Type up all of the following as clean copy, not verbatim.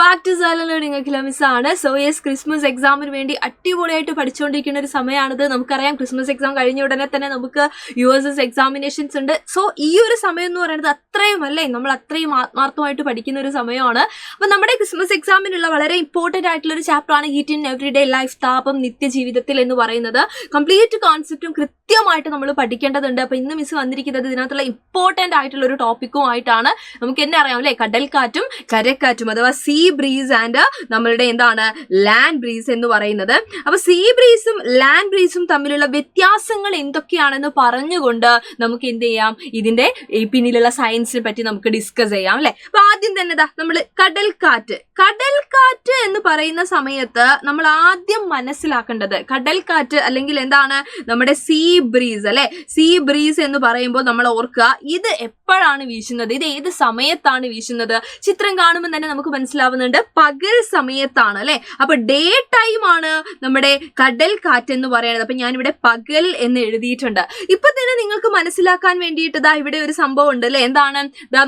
Back to silent learning academy ആണ്. So yes, Christmas എക്സാമിന് വേണ്ടി അടിപൊളിയായിട്ട് പഠിച്ചുകൊണ്ടിരിക്കുന്ന ഒരു സമയമാണിത്. നമുക്കറിയാം ക്രിസ്മസ് എക്സാം കഴിഞ്ഞ ഉടനെ തന്നെ നമുക്ക് USS എക്സാമിനേഷൻസ് ഉണ്ട്. സോ ഈ ഒരു സമയം എന്ന് പറയുന്നത് അത്രയും നമ്മൾ അത്രയും ആത്മാർത്ഥമായിട്ട് പഠിക്കുന്ന ഒരു സമയമാണ്. അപ്പൊ നമ്മുടെ ക്രിസ്മസ് എക്സാമിനുള്ള വളരെ ഇമ്പോർട്ടന്റ് ആയിട്ടുള്ള ഒരു ചാപ്റ്ററാണ് ഹീറ്റ് ഇൻ എവറിഡേ ലൈഫ്, താപം നിത്യജീവിതത്തിൽ എന്ന് പറയുന്നത്. കംപ്ലീറ്റ് കോൺസെപ്റ്റും കൃത്യമായിട്ട് നമ്മൾ പഠിക്കേണ്ടതുണ്ട്. അപ്പൊ ഇന്ന് മിസ് വന്നിരിക്കുന്നത് ഇതിനകത്തുള്ള ഇമ്പോർട്ടന്റ് ആയിട്ടുള്ള ഒരു ടോപ്പിക്കും ആയിട്ടാണ്. നമുക്ക് എന്നെ അറിയാം അല്ലെ, കടൽക്കാറ്റും കരക്കാറ്റും അഥവാ സീ ബ്രീസ് ആൻഡ് നമ്മളുടെ ലാൻഡ് ബ്രീസ് എന്ന് പറയുന്നത്. അപ്പൊ സീ ബ്രീസും ലാൻഡ് ബ്രീസും തമ്മിലുള്ള വ്യത്യാസങ്ങൾ എന്തൊക്കെയാണെന്ന് പറഞ്ഞുകൊണ്ട് നമുക്ക് എന്ത് ചെയ്യാം, ഇതിന്റെ പിന്നിലുള്ള സയൻസിനെ പറ്റി നമുക്ക് ഡിസ്കസ് ചെയ്യാം അല്ലെ. അപ്പൊ ആദ്യം തന്നെ നമ്മൾ കടൽക്കാറ്റ് എന്ന് പറയുന്ന സമയത്ത് നമ്മൾ ആദ്യം മനസ്സിലാക്കേണ്ടത് കടൽക്കാറ്റ് അല്ലെങ്കിൽ നമ്മുടെ സീ ബ്രീസ് അല്ലെ. സീ ബ്രീസ് എന്ന് പറയുമ്പോൾ നമ്മൾ ഓർക്കുക, ഇത് എപ്പോഴാണ് വീശുന്നത്, ഇത് ഏത് സമയത്താണ് വീശുന്നത്. ചിത്രം കാണുമ്പോൾ തന്നെ നമുക്ക് മനസ്സിലാവുന്നുണ്ട്, പകൽ സമയത്താണ് അല്ലെ. അപ്പൊ ഡേ ടൈം ആണ് നമ്മുടെ കടൽ കാറ്റ് എന്ന് പറയുന്നത്. അപ്പൊ ഞാനിവിടെ പകൽ എന്ന് എഴുതിയിട്ടുണ്ട്. ഇപ്പൊ തന്നെ നിങ്ങൾക്ക് മനസ്സിലാക്കാൻ വേണ്ടിയിട്ട് ഇവിടെ ഒരു സംഭവം ഉണ്ട് അല്ലെ.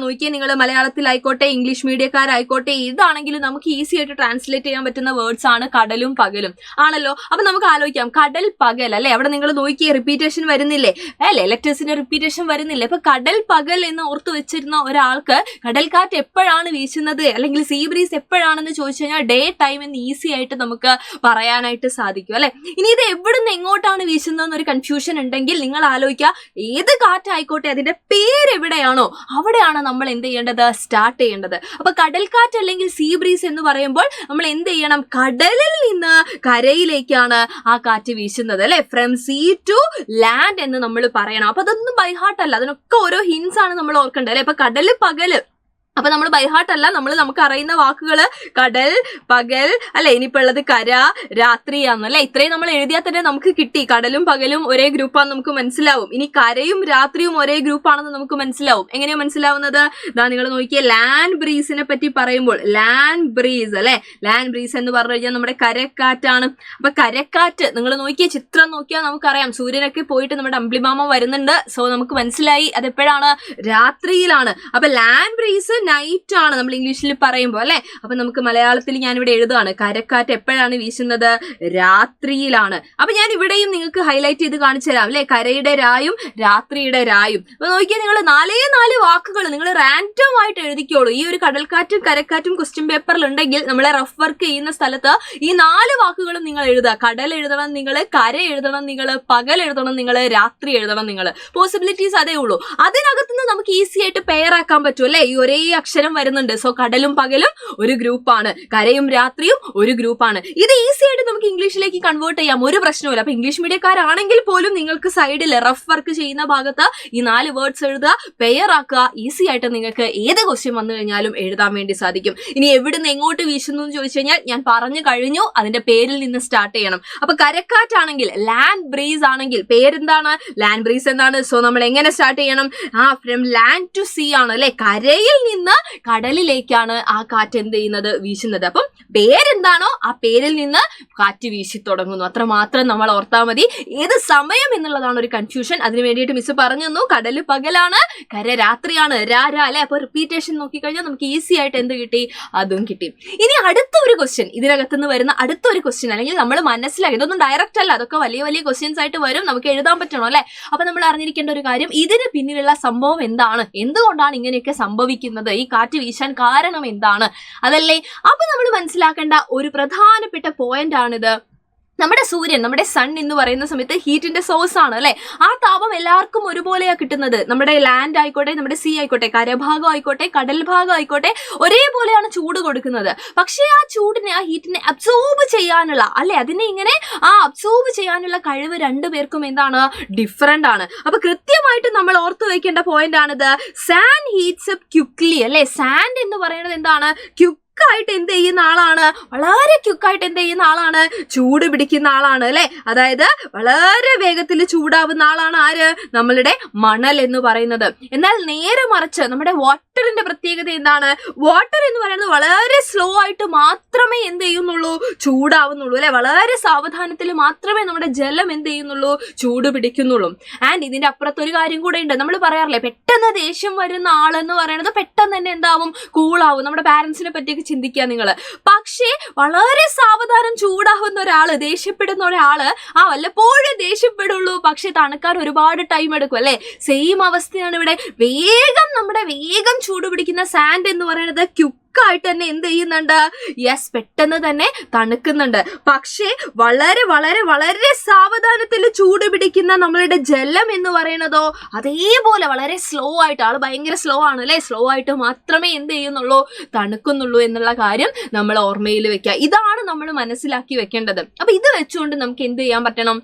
നോക്കിയാൽ നിങ്ങൾ മലയാളത്തിലായിക്കോട്ടെ ഇംഗ്ലീഷ് മീഡിയക്കാരായിക്കോട്ടെ ഏതാണെങ്കിലും നമുക്ക് ഈസി ആയിട്ട് ട്രാൻസ്ലേറ്റ് ചെയ്യാൻ പറ്റുന്ന വേർഡ്സ് ആണ് കടലും പകലും ആണല്ലോ. അപ്പൊ നമുക്ക് ആലോചിക്കാം, കടൽ പകൽ അല്ലെ. അവിടെ നിങ്ങൾ നോക്കിയേ റിപ്പീറ്റേഷൻ വരുന്നില്ലേ അല്ലെ, ലെറ്റേഴ്സിന്റെ റിപ്പീറ്റേഷൻ വരുന്നില്ലേ. അപ്പൊ കടൽ പകൽ എന്ന് ഓർത്ത് വെച്ചിരുന്ന ഒരാൾക്ക് കടൽക്കാറ്റ് എപ്പോഴാണ് വീശുന്നത് അല്ലെങ്കിൽ സീ ബ്രീസ് എപ്പോഴാണെന്ന് ചോദിച്ചു കഴിഞ്ഞാൽ ഡേ ടൈം എന്ന് ഈസി ആയിട്ട് നമുക്ക് പറയാനായിട്ട് സാധിക്കും അല്ലെ. ഇനി ഇത് എവിടുന്ന് എങ്ങോട്ടാണ് വീശുന്നതെന്നൊരു കൺഫ്യൂഷൻ ഉണ്ടെങ്കിൽ നിങ്ങൾ ആലോചിക്കുക, ഏത് കാറ്റായിക്കോട്ടെ അതിന്റെ പേര് എവിടെയാണോ അവിടെയാണ് നമ്മൾ എന്ത് ചെയ്യേണ്ടത്, സ്റ്റാർട്ട് ചെയ്യേണ്ടത്. അപ്പൊ കടൽക്കാറ്റ് അല്ലെങ്കിൽ സീ ബ്രീസ് എന്ന് പറയുമ്പോൾ നമ്മൾ എന്ത് ചെയ്യണം, കടലിൽ നിന്ന് കരയിലേക്കാണ് ആ കാറ്റ് വീശുന്നത് അല്ലെ. ഫ്രം സീ ടു ലാൻഡ് എന്ന് നമ്മൾ പറയണം. അപ്പൊ അതൊന്നും ബൈ ഹാർട്ട് അല്ല, അതിനൊക്കെ ഓരോ ഹിൻസ് ആണ് നമ്മൾ ഓർക്കേണ്ടത് അല്ലെ. അപ്പൊ കടല് പകല്, അപ്പൊ നമ്മൾ ബൈഹാർട്ട് അല്ല, നമുക്ക് അറിയുന്ന വാക്കുകൾ കടൽ പകൽ അല്ലെ. ഇനിയിപ്പോ ഉള്ളത് കര രാത്രിയാന്നല്ലേ. ഇത്രയും നമ്മൾ എഴുതിയാൽ തന്നെ നമുക്ക് കിട്ടി. കടലും പകലും ഒരേ ഗ്രൂപ്പാന്ന് നമുക്ക് മനസ്സിലാവും. ഇനി കരയും രാത്രിയും ഒരേ ഗ്രൂപ്പാണെന്ന് നമുക്ക് മനസ്സിലാവും. എങ്ങനെയാ മനസ്സിലാവുന്നത്, നിങ്ങൾ നോക്കിയേ, ലാൻഡ് ബ്രീസിനെ പറ്റി പറയുമ്പോൾ ലാൻഡ് ബ്രീസ് അല്ലെ. ലാൻഡ് ബ്രീസ് എന്ന് പറഞ്ഞു കഴിഞ്ഞാൽ നമ്മുടെ കരക്കാറ്റാണ്. അപ്പൊ കരക്കാറ്റ് നിങ്ങൾ നോക്കിയേ, ചിത്രം നോക്കിയാൽ നമുക്കറിയാം സൂര്യനൊക്കെ പോയിട്ട് നമ്മുടെ അമ്പിളിമാമ വരുന്നുണ്ട്. സോ നമുക്ക് മനസ്സിലായി അതെപ്പോഴാണ്, രാത്രിയിലാണ്. അപ്പൊ ലാൻഡ് ബ്രീസ് നൈറ്റ് ആണ് നമ്മൾ ഇംഗ്ലീഷിൽ പറയുമ്പോൾ അല്ലെ. അപ്പൊ നമുക്ക് മലയാളത്തിൽ ഞാനിവിടെ എഴുതുകയാണ്, കരക്കാറ്റ് എപ്പോഴാണ് വീശുന്നത്, രാത്രിയിലാണ്. അപ്പൊ ഞാൻ ഇവിടെയും നിങ്ങൾക്ക് ഹൈലൈറ്റ് ചെയ്ത് കാണിച്ചു തരാം അല്ലെ, കരയുടെ രായും രാത്രിയുടെ രായും. അപ്പൊ നോക്കിയാൽ നിങ്ങൾ 4 വാക്കുകൾ നിങ്ങൾ റാൻഡം ആയിട്ട് എഴുതിക്കോളൂ. ഈ ഒരു കടൽക്കാറ്റും കരക്കാറ്റും ക്വസ്റ്റ്യൻ പേപ്പറിൽ ഉണ്ടെങ്കിൽ നമ്മളെ റഫ് വർക്ക് ചെയ്യുന്ന സ്ഥലത്ത് ഈ 4 വാക്കുകളും നിങ്ങൾ എഴുതുക. കടൽ എഴുതണം നിങ്ങൾ, കര എഴുതണം നിങ്ങൾ, പകൽ എഴുതണം നിങ്ങൾ, രാത്രി എഴുതണം നിങ്ങൾ. പോസിബിലിറ്റീസ് അതേ ഉള്ളൂ. അതിനകത്തുനിന്ന് നമുക്ക് ഈസി ആയിട്ട് പെയർ ആക്കാൻ പറ്റും അല്ലെ. ഈ ഒരേ അക്ഷരം വരുന്നുണ്ട്. സോ കടലും പകലും ഒരു ഗ്രൂപ്പാണ്, കരയും രാത്രിയും ഒരു ഗ്രൂപ്പാണ്. ഇത് ഈസി ആയിട്ട് നമുക്ക് ഇംഗ്ലീഷിലേക്ക് കൺവേർട്ട് ചെയ്യാം, ഒരു പ്രശ്നവുമില്ല. അപ്പൊ ഇംഗ്ലീഷ് മീഡിയക്കാരാണെങ്കിൽ പോലും നിങ്ങൾക്ക് സൈഡിൽ റഫ് വർക്ക് ചെയ്യുന്ന ഭാഗത്ത് ഈ 4 വേർഡ്സ് എഴുതുക, പെയർ ആക്കുക. ഈസി ആയിട്ട് നിങ്ങൾക്ക് ഏത് ക്വസ്റ്റ്യൻ വന്നു കഴിഞ്ഞാലും എഴുതാൻ വേണ്ടി സാധിക്കും. ഇനി എവിടുന്ന് എങ്ങോട്ട് വീശുന്നു എന്ന് ചോദിച്ചു കഴിഞ്ഞാൽ ഞാൻ പറഞ്ഞു കഴിഞ്ഞു, അതിന്റെ പേരിൽ നിന്ന് സ്റ്റാർട്ട് ചെയ്യണം. അപ്പൊ കരക്കാറ്റാണെങ്കിൽ ലാൻഡ് ബ്രീസ് ആണെങ്കിൽ പേരെന്താണ്, ലാൻഡ് ബ്രീസ് എന്നാണ്. സോ നമ്മൾ എങ്ങനെ സ്റ്റാർട്ട് ചെയ്യണം, ഫ്രം ലാൻഡ് ടു സീ ആണ് അല്ലെ. കരയിൽ നിന്ന് കടലിലേക്കാണ് ആ കാറ്റ് എന്ത് ചെയ്യുന്നത്, വീശുന്നത്. അപ്പം പേരെന്താണോ ആ പേരിൽ നിന്ന് കാറ്റ് വീശി തുടങ്ങുന്നു. അത്ര മാത്രം നമ്മൾ ഓർത്താൽ മതി. ഏത് സമയം എന്നുള്ളതാണ് ഒരു കൺഫ്യൂഷൻ. അതിന് വേണ്ടിയിട്ട് മിസ് പറഞ്ഞു തന്നു, കടല് പകലാണ്, കര രാത്രിയാണ്, അല്ലെ. അപ്പൊ റിപ്പീറ്റേഷൻ നോക്കിക്കഴിഞ്ഞാൽ നമുക്ക് ഈസി ആയിട്ട് എന്ത് കിട്ടി, അതും കിട്ടി. ഇനി അടുത്തൊരു ക്വസ്റ്റ്യൻ, ഇതിനകത്തുനിന്ന് വരുന്ന അടുത്തൊരു ക്വസ്റ്റ്യൻ അല്ലെങ്കിൽ നമ്മൾ മനസ്സിലാക്കി, ഇതൊന്നും ഡയറക്റ്റ് അല്ല, അതൊക്കെ വലിയ വലിയ ക്വസ്റ്റ്യൻസ് ആയിട്ട് വരും, നമുക്ക് എഴുതാൻ പറ്റണം അല്ലെ. അപ്പൊ നമ്മൾ അറിഞ്ഞിരിക്കേണ്ട ഒരു കാര്യം, ഇതിന് പിന്നിലുള്ള സംഭവം എന്താണ്, എന്തുകൊണ്ടാണ് ഇങ്ങനെയൊക്കെ സംഭവിക്കുന്നത്, ഈ കാറ്റ് വീശാൻ കാരണം എന്താണ്, അതല്ലേ. അപ്പൊ നമ്മൾ മനസ്സിലാക്കേണ്ട ഒരു പ്രധാനപ്പെട്ട പോയിന്റ് ആണിത്. നമ്മുടെ സൂര്യൻ, നമ്മുടെ സൺ എന്ന് പറയുന്ന സമയത്ത് ഹീറ്റിന്റെ സോഴ്സ് ആണ് അല്ലെ. ആ താപം എല്ലാവർക്കും ഒരുപോലെയാ കിട്ടുന്നത്. നമ്മുടെ ലാൻഡ് ആയിക്കോട്ടെ, നമ്മുടെ സീ ആയിക്കോട്ടെ, കരഭാഗം ആയിക്കോട്ടെ, കടൽ ഭാഗം ആയിക്കോട്ടെ, ഒരേപോലെയാണ് ചൂട് കൊടുക്കുന്നത്. പക്ഷേ ആ ചൂടിനെ, ആ ഹീറ്റിനെ അബ്സോർബ് ചെയ്യാനുള്ള അല്ലെ, അതിനെ ഇങ്ങനെ അബ്സോർബ് ചെയ്യാനുള്ള കഴിവ് രണ്ടുപേർക്കും ഡിഫറെന്റ് ആണ്. അപ്പൊ കൃത്യമായിട്ട് നമ്മൾ ഓർത്തു വെക്കേണ്ട പോയിന്റ് ആണിത്. സാൻഡ് ഹീറ്റ്സ് അപ്പ് ക്വിക്ലി അല്ലെ. സാൻഡ് എന്ന് പറയുന്നത് എന്താണ്, ക്വിക്കായിട്ട് എന്ത് ചെയ്യുന്ന ആളാണ്, വളരെ ക്വിക്കായിട്ട് എന്ത് ചെയ്യുന്ന ആളാണ്, ചൂട് പിടിക്കുന്ന ആളാണ് അല്ലെ. അതായത് വളരെ വേഗത്തിൽ ചൂടാവുന്ന ആളാണ് ആര്, നമ്മളുടെ മണൽ എന്ന് പറയുന്നത്. എന്നാൽ നേരെ മറിച്ച് നമ്മുടെ വാട്ടർ വാട്ടറിന്റെ പ്രത്യേകത എന്താണ്? വാട്ടർ എന്ന് പറയുന്നത് വളരെ സ്ലോ ആയിട്ട് മാത്രമേ എന്ത് ചെയ്യുന്നുള്ളൂ, ചൂടാവുന്നുള്ളൂ അല്ലെ. വളരെ സാവധാനത്തിൽ മാത്രമേ നമ്മുടെ ജലം എന്ത് ചെയ്യുന്നുള്ളൂ, ചൂട് പിടിക്കുന്നുള്ളൂ. ആൻഡ് ഇതിന്റെ അപ്പുറത്ത് ഒരു കാര്യം കൂടെ ഉണ്ട്. നമ്മൾ പറയാറില്ലേ, പെട്ടെന്ന് ദേഷ്യം വരുന്ന ആളെന്ന് പറയുന്നത് പെട്ടെന്ന് തന്നെ എന്താവും, കൂളാവും. നമ്മുടെ പാരന്റ്സിനെ പറ്റിയൊക്കെ ചിന്തിക്കുക നിങ്ങൾ. പക്ഷേ വളരെ സാവധാനം ചൂടാവുന്ന ഒരാള്, ദേഷ്യപ്പെടുന്ന ഒരാള് വല്ലപ്പോഴും ദേഷ്യപ്പെടുള്ളൂ, പക്ഷെ തണുക്കാൻ ഒരുപാട് ടൈം എടുക്കും അല്ലെ. സെയിം അവസ്ഥയാണ് ഇവിടെ. വേഗം ചൂട് പിടിക്കുന്ന സാൻഡ് എന്ന് പറയുന്നത് ക്യുക്കായിട്ട് തന്നെ എന്ത് ചെയ്യുന്നുണ്ട്, യെസ്, പെട്ടെന്ന് തന്നെ തണുക്കുന്നുണ്ട്. പക്ഷേ വളരെ വളരെ വളരെ സാവധാനത്തിൽ ചൂട് പിടിക്കുന്ന നമ്മളുടെ ജലം എന്ന് പറയുന്നതോ അതേപോലെ വളരെ സ്ലോ ആയിട്ട്, ആള് ഭയങ്കര സ്ലോ ആണ് അല്ലെ, സ്ലോ ആയിട്ട് മാത്രമേ എന്ത് ചെയ്യുന്നുള്ളൂ, തണുക്കുന്നുള്ളൂ എന്നുള്ള കാര്യം നമ്മൾ ഓർമ്മയിൽ വെക്കുക. ഇതാണ് നമ്മൾ മനസ്സിലാക്കി വെക്കേണ്ടത്. അപ്പൊ ഇത് വെച്ചുകൊണ്ട് നമുക്ക് എന്ത് ചെയ്യാൻ പറ്റണം,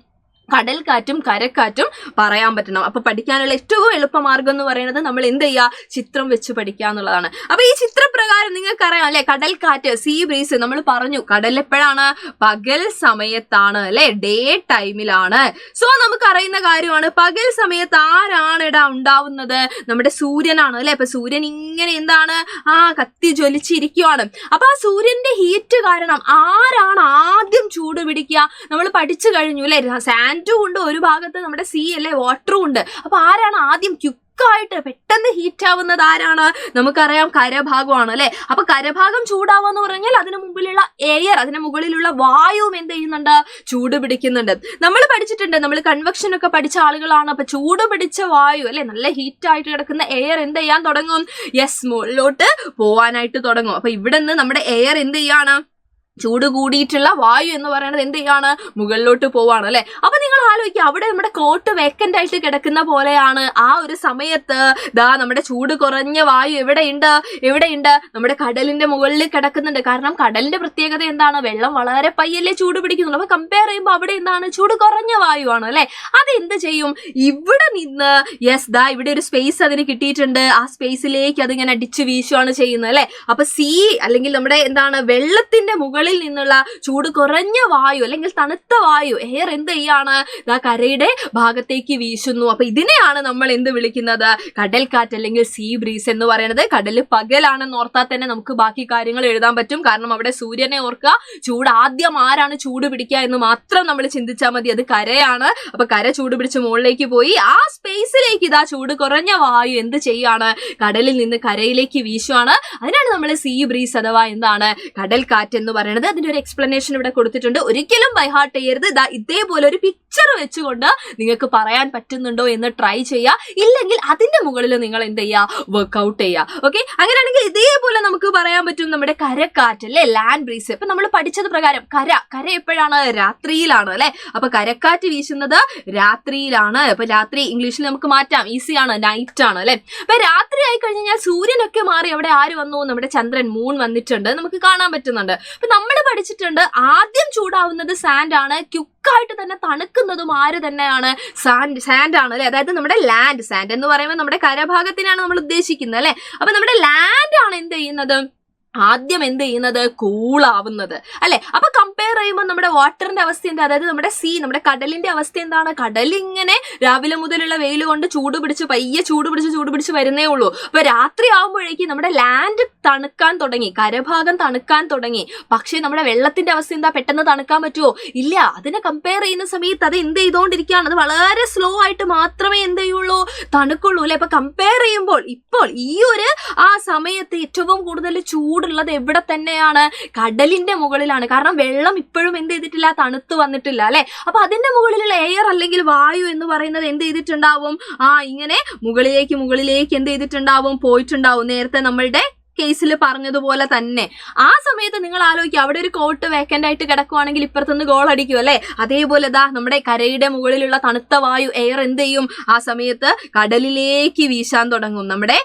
കടൽക്കാറ്റും കരക്കാറ്റും പറയാൻ പറ്റണം. അപ്പൊ പഠിക്കാനുള്ള ഏറ്റവും എളുപ്പമാർഗം എന്ന് പറയുന്നത് നമ്മൾ എന്ത് ചെയ്യുക, ചിത്രം വെച്ച് പഠിക്കുക എന്നുള്ളതാണ്. അപ്പൊ ഈ ചിത്രപ്രകാരം നിങ്ങൾക്കറിയാം അല്ലെ, കടൽക്കാറ്റ്, സീ ബ്രീസ്, നമ്മൾ പറഞ്ഞു കടൽ എപ്പോഴാണ്, പകൽ സമയത്താണ് അല്ലെ, ഡേ ടൈമിലാണ്. സോ നമുക്കറിയുന്ന കാര്യമാണ്, പകൽ സമയത്ത് ആരാണ് ഉണ്ടാവുന്നത്, നമ്മുടെ സൂര്യനാണ് അല്ലെ. അപ്പൊ സൂര്യൻ ഇങ്ങനെ എന്താണ്, കത്തി ജ്വലിച്ചിരിക്കുവാണ്. അപ്പൊ ആ സൂര്യന്റെ ഹീറ്റ് കാരണം ആരാണ് ആദ്യം ചൂട് പിടിക്കുക, നമ്മൾ പഠിച്ചു കഴിഞ്ഞു അല്ലെ. സാൻഡും ഉണ്ട് ഒരു ഭാഗത്ത്, നമ്മുടെ സീ അല്ലെ, വാട്ടറും ഉണ്ട്. അപ്പൊ ആരാണ് ആദ്യം ക്യുക്കായിട്ട് പെട്ടെന്ന് ഹീറ്റ് ആവുന്നത്, ആരാണ്, നമുക്കറിയാം കരഭാഗമാണ് അല്ലെ. അപ്പൊ കരഭാഗം ചൂടാവാന്ന് പറഞ്ഞാൽ അതിന് മുമ്പിലുള്ള എയർ, അതിന് മുകളിലുള്ള വായുവും എന്ത് ചെയ്യുന്നുണ്ട്, ചൂട് പിടിക്കുന്നുണ്ട്. നമ്മൾ പഠിച്ചിട്ടുണ്ട്, നമ്മൾ കൺവെക്ഷൻ ഒക്കെ പഠിച്ച ആളുകളാണ്. അപ്പൊ ചൂട് പിടിച്ച വായു അല്ലെ, നല്ല ഹീറ്റ് ആയിട്ട് കിടക്കുന്ന എയർ എന്ത് ചെയ്യാൻ തുടങ്ങും, യെസ്, മുകളിലോട്ട് പോവാനായിട്ട് തുടങ്ങും. അപ്പൊ ഇവിടെ നിന്ന് നമ്മുടെ എയർ എന്ത് ചെയ്യാണ്, ചൂട് കൂടിയിട്ടുള്ള വായു എന്ന് പറയുന്നത് എന്ത് ചെയ്യാണ്, മുകളിലോട്ട് പോവാണ് അല്ലെ. അപ്പൊ നിങ്ങൾ ആലോചിക്കുക, അവിടെ നമ്മുടെ കോട്ട് വേക്കന്റ് ആയിട്ട് കിടക്കുന്ന പോലെയാണ് ആ ഒരു സമയത്ത് നമ്മുടെ ചൂട് കുറഞ്ഞ വായു എവിടെയുണ്ട്, നമ്മുടെ കടലിന്റെ മുകളിൽ കിടക്കുന്നുണ്ട്. കാരണം കടലിന്റെ പ്രത്യേകത എന്താണ്, വെള്ളം വളരെ പയ്യല്ലേ ചൂട് പിടിക്കുന്നുള്ളൂ. അപ്പൊ കമ്പയർ ചെയ്യുമ്പോൾ അവിടെ എന്താണ്, ചൂട് കുറഞ്ഞ വായു ആണ് അല്ലെ. അത് എന്ത് ചെയ്യും, ഇവിടെ നിന്ന് യെസ്, ഇവിടെ ഒരു സ്പേസ് അതിന് കിട്ടിയിട്ടുണ്ട്. ആ സ്പേസിലേക്ക് അതിങ്ങനെ അടിച്ചു വീശുവാണ് ചെയ്യുന്നത് അല്ലെ. അപ്പൊ സീ അല്ലെങ്കിൽ നമ്മുടെ എന്താണ്, വെള്ളത്തിന്റെ മുകളിൽ നിന്നുള്ള ചൂട് കുറഞ്ഞ വായു അല്ലെങ്കിൽ തണുത്ത വായു, എയർ എന്ത് ചെയ്യാണ്, കരയുടെ ഭാഗത്തേക്ക് വീശുന്നു. അപ്പൊ ഇതിനെയാണ് നമ്മൾ എന്ത് വിളിക്കുന്നത്, കടൽക്കാറ്റ് അല്ലെങ്കിൽ സീ ബ്രീസ് എന്ന് പറയുന്നത്. കടല് പകലാണെന്ന് ഓർത്താൽ തന്നെ നമുക്ക് ബാക്കി കാര്യങ്ങൾ എഴുതാൻ പറ്റും. കാരണം അവിടെ സൂര്യനെ ഓർക്കുക, ചൂട് ആദ്യം ആരാണ് ചൂട് പിടിക്കുക എന്ന് മാത്രം നമ്മൾ ചിന്തിച്ചാൽ മതി, അത് കരയാണ്. അപ്പൊ കര ചൂട് പിടിച്ച് മുകളിലേക്ക് പോയി, ആ സ്പേസിലേക്ക് ചൂട് കുറഞ്ഞ വായു എന്ത് ചെയ്യാണ്, കടലിൽ നിന്ന് കരയിലേക്ക് വീശുവാണ്. അതിനാണ് നമ്മൾ സീ ബ്രീസ് അഥവാ എന്താണ്, കടൽക്കാറ്റ് എന്ന് പറയുന്നത്. അതിന്റെ ഒരു എക്സ്പ്ലനേഷൻ ഇവിടെ കൊടുത്തിട്ടുണ്ട്. ഒരിക്കലും ബൈഹാർട്ട് ചെയ്യരുത്. ഇതേപോലെ ഒരു പിക്ചർ വെച്ചുകൊണ്ട് നിങ്ങൾക്ക് പറയാൻ പറ്റുന്നുണ്ടോ എന്ന് ട്രൈ ചെയ്യുക. ഇല്ലെങ്കിൽ അതിന്റെ മുകളിൽ നിങ്ങൾ എന്ത് ചെയ്യുക, വർക്ക്ഔട്ട് ചെയ്യുക. ഓക്കെ, അങ്ങനെയാണെങ്കിൽ ഇതേപോലെ നമുക്ക് പറയാൻ പറ്റും നമ്മുടെ കരക്കാറ്റ് അല്ലെ, ലാൻഡ് ബ്രീസ്. ഇപ്പൊ നമ്മൾ പഠിച്ചത് പ്രകാരം കര എപ്പോഴാണ്, രാത്രിയിലാണ് അല്ലെ. അപ്പൊ കരക്കാറ്റ് വീശുന്നത് രാത്രിയിലാണ്. അപ്പൊ രാത്രി ഇംഗ്ലീഷിൽ നമുക്ക് മാറ്റാം, ഈസിയാണ്, നൈറ്റ് ആണ് അല്ലെ. അപ്പൊ രാത്രി ആയി കഴിഞ്ഞാൽ സൂര്യനൊക്കെ മാറി അവിടെ ആര് വന്നു, നമ്മുടെ ചന്ദ്രൻ, മൂൺ വന്നിട്ടുണ്ട്, നമുക്ക് കാണാൻ പറ്റുന്നുണ്ട്. അപ്പൊ നമ്മൾ പഠിച്ചിട്ടുണ്ട്, ആദ്യം ചൂടാവുന്നത് സാൻഡ് ആണ്, ക്യുക്കായിട്ട് തന്നെ തണുക്കുന്നതും ആര് തന്നെയാണ്, സാൻഡ് ആണ് അല്ലെ. അതായത് നമ്മുടെ ലാൻഡ്, സാൻഡ് എന്ന് പറയുമ്പോൾ നമ്മുടെ കരഭാഗത്തിനാണ് നമ്മൾ ഉദ്ദേശിക്കുന്നത് അല്ലെ. അപ്പൊ നമ്മുടെ ലാൻഡ് ആണ് എന്ത് ചെയ്യുന്നത്, ആദ്യം എന്ത് ചെയ്യുന്നത്, കൂളാവുന്നത് അല്ലെ. അപ്പൊ കമ്പയർ ചെയ്യുമ്പോൾ നമ്മുടെ വാട്ടറിന്റെ അവസ്ഥ എന്താ, അതായത് നമ്മുടെ സീ, നമ്മുടെ കടലിന്റെ അവസ്ഥ എന്താണ്, കടലിങ്ങനെ രാവിലെ മുതലുള്ള വെയിൽ കൊണ്ട് ചൂട് പിടിച്ച് പയ്യെ ചൂട് പിടിച്ച് വരുന്നേ ഉള്ളൂ. അപ്പൊ രാത്രി ആകുമ്പോഴേക്കും നമ്മുടെ ലാൻഡ് തണുക്കാൻ തുടങ്ങി, കരഭാഗം തണുക്കാൻ തുടങ്ങി. പക്ഷെ നമ്മുടെ വെള്ളത്തിന്റെ അവസ്ഥ എന്താ, പെട്ടെന്ന് തണുക്കാൻ പറ്റുമോ, ഇല്ല. അതിനെ കമ്പയർ ചെയ്യുന്ന സമയത്ത് അത് എന്ത് ചെയ്തുകൊണ്ടിരിക്കുകയാണ്, അത് വളരെ സ്ലോ ആയിട്ട് മാത്രമേ എന്ത് ചെയ്യുള്ളൂ, തണുക്കുള്ളൂ അല്ലെ. അപ്പൊ കമ്പയർ ചെയ്യുമ്പോൾ ഇപ്പോൾ ഈ ഒരു സമയത്ത് ഏറ്റവും കൂടുതൽ ചൂടുള്ളത് എവിടെ തന്നെയാണ്, കടലിന്റെ മുകളിലാണ്. കാരണം വെള്ളം ഇപ്പോഴും എന്ത് ചെയ്തിട്ടില്ല, തണുത്ത് വന്നിട്ടില്ല അല്ലെ. അപ്പൊ അതിന്റെ മുകളിലുള്ള എയർ അല്ലെങ്കിൽ വായു എന്ന് പറയുന്നത് എന്ത് ചെയ്തിട്ടുണ്ടാവും, ഇങ്ങനെ മുകളിലേക്ക് എന്ത് ചെയ്തിട്ടുണ്ടാവും, പോയിട്ടുണ്ടാവും. നേരത്തെ നമ്മളുടെ കേസിൽ പറഞ്ഞതുപോലെ തന്നെ ആ സമയത്ത് നിങ്ങൾ ആലോചിക്കുക, അവിടെ ഒരു കോട്ട് വേക്കന്റ് ആയിട്ട് കിടക്കുവാണെങ്കിൽ ഇപ്പുറത്തുനിന്ന് ഗോൾ അടിക്കും അല്ലെ. അതേപോലെ നമ്മുടെ കരയുടെ മുകളിലുള്ള തണുത്ത വായു, എയർ എന്ത് ചെയ്യും, ആ സമയത്ത് കടലിലേക്ക് വീശാൻ തുടങ്ങും, നമ്മുടെ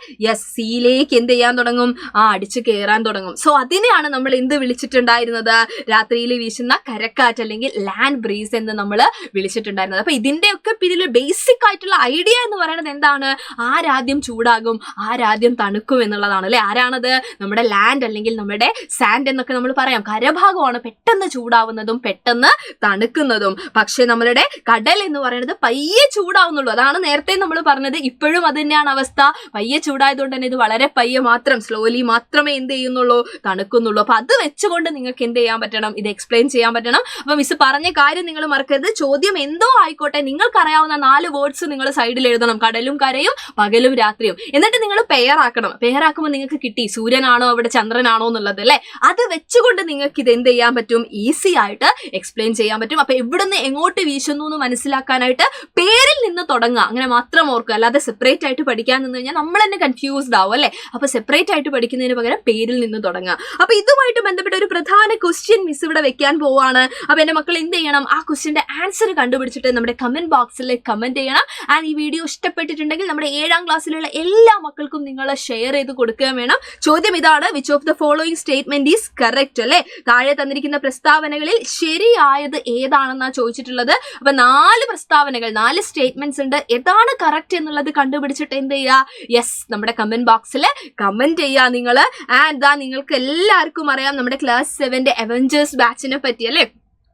സീയിലേക്ക് എന്ത് ചെയ്യാൻ തുടങ്ങും, അടിച്ചു കയറാൻ തുടങ്ങും. സോ അതിനെയാണ് നമ്മൾ എന്ത് വിളിച്ചിട്ടുണ്ടായിരുന്നത്, രാത്രിയിൽ വീശുന്ന കരക്കാറ്റ് അല്ലെങ്കിൽ ലാൻഡ് ബ്രീസ് എന്ന് നമ്മൾ വിളിച്ചിട്ടുണ്ടായിരുന്നത്. അപ്പൊ ഇതിന്റെയൊക്കെ പിന്നിൽ ബേസിക് ആയിട്ടുള്ള ഐഡിയ എന്ന് പറയുന്നത് എന്താണ്, ആരാദ്യം ചൂടാകും, ആരാദ്യം തണുക്കും എന്നുള്ളതാണ് അല്ലെ. ആരാണ് ഏതാണത്? നമ്മുടെ ലാൻഡ് അല്ലെങ്കിൽ നമ്മുടെ സാൻഡ് എന്നൊക്കെ നമ്മൾ പറയാം. കരഭാഗമാണ് പെട്ടെന്ന് ചൂടാവുന്നതും പെട്ടെന്ന് തണുക്കുന്നതും. പക്ഷെ നമ്മളുടെ കടൽ എന്ന് പറയുന്നത് പയ്യെ ചൂടാവുന്നുള്ളൂ. അതാണ് നേരത്തെ നമ്മൾ പറഞ്ഞത്. ഇപ്പോഴും അത് തന്നെയാണ് അവസ്ഥ. പയ്യെ ചൂടായതുകൊണ്ട് തന്നെ ഇത് വളരെ പയ്യെ മാത്രം സ്ലോലി മാത്രമേ എന്ത് ചെയ്യുന്നുള്ളൂ, തണുക്കുന്നുള്ളൂ. അപ്പൊ അത് വെച്ചുകൊണ്ട് നിങ്ങൾക്ക് എന്ത് ചെയ്യാൻ പറ്റണം, ഇത് എക്സ്പ്ലെയിൻ ചെയ്യാൻ പറ്റണം. അപ്പൊ മിസ് പറഞ്ഞ കാര്യം നിങ്ങൾ മറക്കരുത്. ചോദ്യം എന്തോ ആയിക്കോട്ടെ, നിങ്ങൾക്കറിയാവുന്ന 4 വേർഡ്സ് നിങ്ങൾ സൈഡിൽ എഴുതണം. കടലും കരയും, പകലും രാത്രിയും. എന്നിട്ട് നിങ്ങൾ പെയർ ആക്കണം. പെയർ ആക്കുമ്പോൾ നിങ്ങൾക്ക് കിട്ടി സൂര്യനാണോ അവിടെ ചന്ദ്രനാണോ എന്നുള്ളത് അല്ലെ. അത് വെച്ചുകൊണ്ട് നിങ്ങൾക്ക് ഇത് എന്ത് ചെയ്യാൻ പറ്റും, ഈസി ആയിട്ട് എക്സ്പ്ലെയിൻ ചെയ്യാൻ പറ്റും. അപ്പൊ എവിടുന്ന് എങ്ങോട്ട് വീശുന്നു എന്ന് മനസ്സിലാക്കാനായിട്ട് പേരിൽ നിന്ന് തുടങ്ങുക. അങ്ങനെ മാത്രം ഓർക്കുക. അല്ലാതെ സെപ്പറേറ്റ് ആയിട്ട് പഠിക്കാൻ നിന്ന് കഴിഞ്ഞാൽ നമ്മൾ തന്നെ കൺഫ്യൂസ്ഡ് ആവും അല്ലെ. അപ്പൊ സെപ്പറേറ്റ് ആയിട്ട് പഠിക്കുന്നതിന് പകരം പേരിൽ നിന്ന് തുടങ്ങുക. അപ്പൊ ഇതുമായിട്ട് ബന്ധപ്പെട്ട ഒരു പ്രധാന ക്വസ്റ്റ്യൻ മിസ് ഇവിടെ വെക്കാൻ പോവാണ്. അപ്പൊ എന്റെ മക്കൾ എന്ത് ചെയ്യണം, ആ ക്വസ്റ്റ്യന്റെ ആൻസർ കണ്ടുപിടിച്ചിട്ട് നമ്മുടെ കമന്റ് ബോക്സിൽ കമന്റ് ചെയ്യണം. ആൻഡ് ഈ വീഡിയോ ഇഷ്ടപ്പെട്ടിട്ടുണ്ടെങ്കിൽ നമ്മുടെ 7ാം ക്ലാസ്സിലുള്ള എല്ലാ മക്കൾക്കും നിങ്ങൾ ഷെയർ ചെയ്ത് കൊടുക്കുകയും വേണം. ചോദ്യം ഇതാണ്, which of the following statement is correct അല്ലെ. താഴെ തന്നിരിക്കുന്ന പ്രസ്താവനകളിൽ ശരിയായത് ഏതാണെന്നാണ് ചോദിച്ചിട്ടുള്ളത്. അപ്പൊ 4 പ്രസ്താവനകൾ, 4 സ്റ്റേറ്റ്മെന്റ്സ് ഉണ്ട്. ഏതാണ് കറക്റ്റ് എന്നുള്ളത് കണ്ടുപിടിച്ചിട്ട് എന്ത് ചെയ്യുക, യെസ് നമ്മുടെ കമന്റ് ബോക്സിൽ കമന്റ് ചെയ്യുക നിങ്ങൾ. ആൻഡ് നിങ്ങൾക്ക് എല്ലാവർക്കും അറിയാം നമ്മുടെ ക്ലാസ് 7ന്റെ അവഞ്ചേഴ്സ് ബാച്ചിനെ പറ്റി അല്ലെ.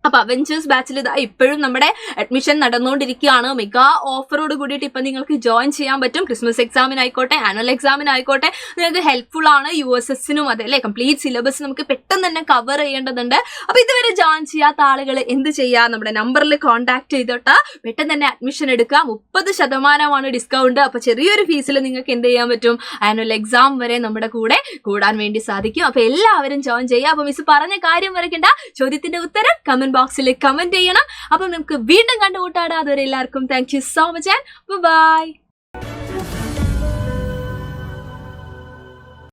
അപ്പൊ അവഞ്ചേഴ്സ് ബാച്ചിൽ ഇതാ ഇപ്പോഴും നമ്മുടെ അഡ്മിഷൻ നടന്നുകൊണ്ടിരിക്കുകയാണ്. മെഗാ ഓഫറോട് കൂടിയിട്ട് ഇപ്പൊ നിങ്ങൾക്ക് ജോയിൻ ചെയ്യാൻ പറ്റും. ക്രിസ്മസ് എക്സാമിനായിക്കോട്ടെ, ആനുവൽ എക്സാമിനായിക്കോട്ടെ, നിങ്ങൾക്ക് ഹെൽപ്ഫുൾ ആണ്. USSനും അതെ അല്ലെ, കംപ്ലീറ്റ് സിലബസ് നമുക്ക് പെട്ടെന്ന് തന്നെ കവർ ചെയ്യേണ്ടതുണ്ട്. അപ്പൊ ഇതുവരെ ജോയിൻ ചെയ്യാത്ത ആളുകൾ എന്ത് ചെയ്യുക, നമ്മുടെ നമ്പറിൽ കോൺടാക്ട് ചെയ്തിട്ട് പെട്ടെന്ന് തന്നെ അഡ്മിഷൻ എടുക്കുക. 30% ഡിസ്കൗണ്ട്. അപ്പൊ ചെറിയൊരു ഫീസിൽ നിങ്ങൾക്ക് എന്ത് ചെയ്യാൻ പറ്റും, ആനുവൽ എക്സാം വരെ നമ്മുടെ കൂടെ കൂടാൻ വേണ്ടി സാധിക്കും. അപ്പൊ എല്ലാവരും ജോയിൻ ചെയ്യുക. അപ്പൊ മിസ് പറഞ്ഞ കാര്യം വരയ്ക്കേണ്ട, ചോദ്യത്തിന്റെ ഉത്തരം കമന്റ് ബോക്സിൽ കമന്റ് ചെയ്യണം. അപ്പം നമുക്ക് വീണ്ടും കണ്ടുമുട്ടാം. അതുവരെ എല്ലാവർക്കും thank you so much and by.